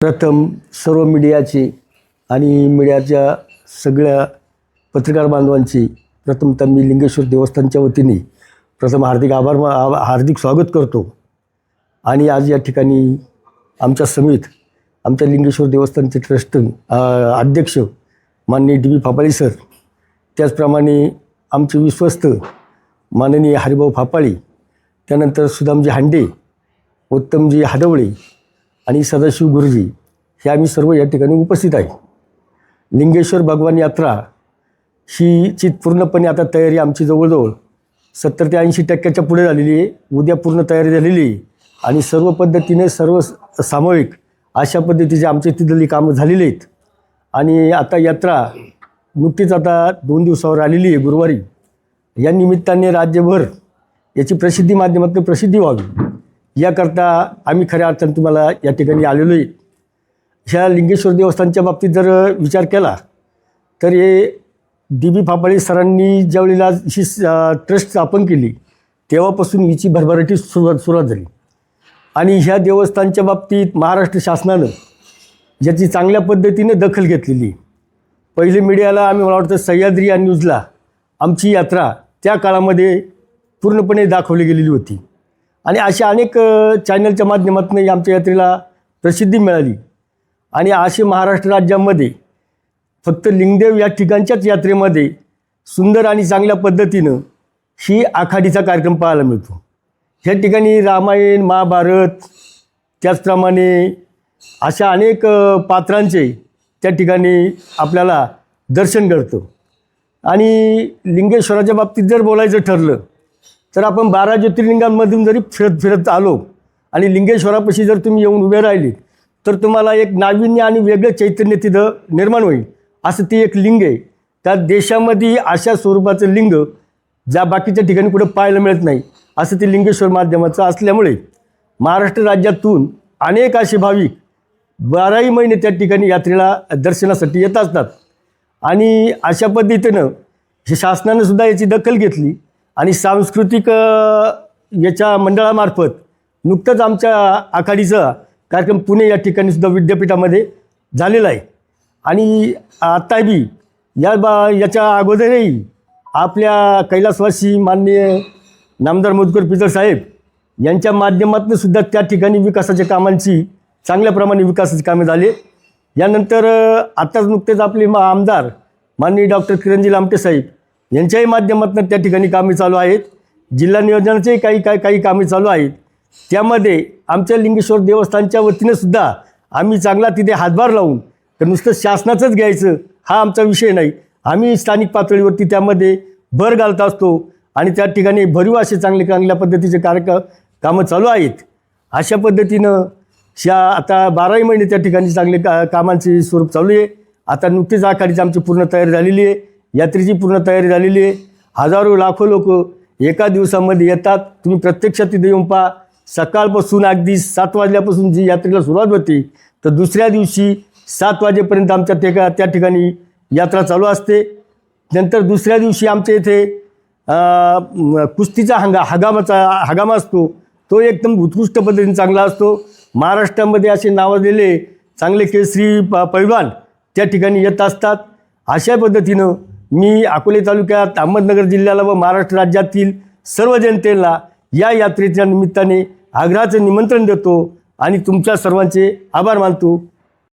प्रथम सर्व मीडियाचे आणि मीडियाच्या सगळ्या पत्रकार बांधवांची प्रथमतः मी लिंगेश्वर देवस्थानच्या वतीने प्रथम हार्दिक स्वागत करतो। आणि आज या ठिकाणी आमच्या समेत आमच्या लिंगेश्वर देवस्थानचे ट्रस्ट अध्यक्ष माननीय डी.बी. फापाळे सर, त्याचप्रमाणे आमचे विश्वस्त माननीय हरिभाऊ फापाळे, त्यानंतर सुदामजी हांडे, उत्तमजी हादवळे आणि सदाशिव गुरुजी हे आम्ही सर्व या ठिकाणी उपस्थित आहे। लिंगेश्वर भगवान यात्रा ही पूर्णपणे आता तयारी आमची जवळजवळ 70 ते 80% पुढे झालेली आहे। उद्या पूर्ण तयारी झालेली आहे आणि सर्व पद्धतीने सर्व सामूहिक अशा पद्धतीचे आमचे तिथली कामं झालेली आहेत। आणि आता यात्रा नुकतीच आता 2 दिवसावर आलेली आहे गुरुवारी। या निमित्ताने राज्यभर याची प्रसिद्धी माध्यमातून प्रसिद्धी व्हावी याकरता आम्ही खऱ्या अर्थाने तुम्हाला या ठिकाणी आलेलो आहे। ह्या लिंगेश्वर देवस्थानच्या बाबतीत जर विचार केला तर हे डी.बी. फापाळे सरांनी ज्यावेळेला ही ट्रस्ट स्थापन केली तेव्हापासून हिची भरभराटी सुरुवात झाली। आणि ह्या देवस्थानच्या बाबतीत महाराष्ट्र शासनानं याची चांगल्या पद्धतीने दखल घेतलेली। पहिले मीडियाला आम्ही मला वाटतं सह्याद्री या न्यूजला आमची यात्रा त्या काळामध्ये पूर्णपणे दाखवली गेलेली होती आणि अशा अनेक चॅनलच्या माध्यमातून आमच्या यात्रेला प्रसिद्धी मिळाली। आणि असे महाराष्ट्र राज्यामध्ये फक्त लिंगदेव या ठिकाणच्याच यात्रेमध्ये सुंदर आणि चांगल्या पद्धतीनं ही आखाडीचा कार्यक्रम पाहायला मिळतो। ह्या ठिकाणी रामायण, महाभारत, त्याचप्रमाणे अशा अनेक पात्रांचे त्या ठिकाणी आपल्याला दर्शन घडतं। आणि लिंगेश्वराच्या बाबतीत जर बोलायचं ठरलं तर आपण 12 ज्योतिर्लिंगांमधून जरी फिरत आलो आणि लिंगेश्वरापाशी जर तुम्ही येऊन उभे राहिले तर तुम्हाला एक नाविन्य आणि वेगळं चैतन्य तिथं निर्माण होईल। असं ते एक लिंग आहे। त्या देशामध्ये अशा स्वरूपाचं लिंग ज्या बाकीच्या ठिकाणी कुठं पाहायला मिळत नाही असं ते लिंगेश्वर माध्यमाचं असल्यामुळे महाराष्ट्र राज्यातून अनेक असे भाविक 12ही महिने त्या ठिकाणी यात्रेला दर्शनासाठी येत असतात। आणि अशा पद्धतीनं हे शासनानं सुद्धा याची दखल घेतली आणि सांस्कृतिक याच्या मंडळामार्फत नुकतंच आमच्या आखाडीचा कार्यक्रम पुणे या ठिकाणी सुद्धा विद्यापीठामध्ये झालेला आहे। आणि आता बी याच्या अगोदरही आपल्या कैलासवासी माननीय नामदार मधुकर पिचड साहेब यांच्या माध्यमातून सुद्धा त्या ठिकाणी विकासाच्या कामांची चांगल्या प्रमाणे विकासाची कामे झाले। यानंतर आत्ताच नुकतेच आपले आमदार माननीय डॉक्टर किरणजी लामटे साहेब यांच्याही माध्यमातून त्या ठिकाणी कामे चालू आहेत। जिल्हा नियोजनाचेही काही कामे चालू आहेत। त्यामध्ये आमच्या लिंगेश्वर देवस्थानच्या वतीने सुद्धा आम्ही चांगला तिथे हातभार लावून तर नुसतं शासनाचंच घ्यायचं हा आमचा विषय नाही, आम्ही स्थानिक पातळीवरती त्यामध्ये भर घालत असतो आणि त्या ठिकाणी भरीव असे चांगल्या पद्धतीचे कामं चालू आहेत। अशा पद्धतीनं आता 12ही महिने त्या ठिकाणी चांगले कामांचे स्वरूप चालू आहे। आता नुकतीच आखाडीची आमची पूर्ण तयारी झालेली आहे, यात्रेची पूर्ण तयारी झालेली आहे। हजारो लाखो लोक एका दिवसामध्ये येतात। तुम्ही प्रत्यक्षात तिथे येऊन पहा, सकाळपासून अगदी 7 वाजल्यापासून जी यात्रेला सुरुवात होते तर दुसऱ्या दिवशी 7 वाजेपर्यंत आमच्या त्या ठिकाणी यात्रा चालू असते। नंतर दुसऱ्या दिवशी आमच्या इथे कुस्तीचा हंगामा असतो, तो एकदम उत्कृष्ट पद्धतीने चांगला असतो। महाराष्ट्रामध्ये असे नावाजलेले चांगले केसरी पैलवान त्या ठिकाणी येत असतात। अशा पद्धतीनं मी अकोले तालुक्यात, अहमदनगर जिल्ह्याला व महाराष्ट्र राज्यातील सर्व जनतेला या यात्रेच्या निमित्ताने आग्रहाचं निमंत्रण देतो आणि तुमच्या सर्वांचे आभार मानतो।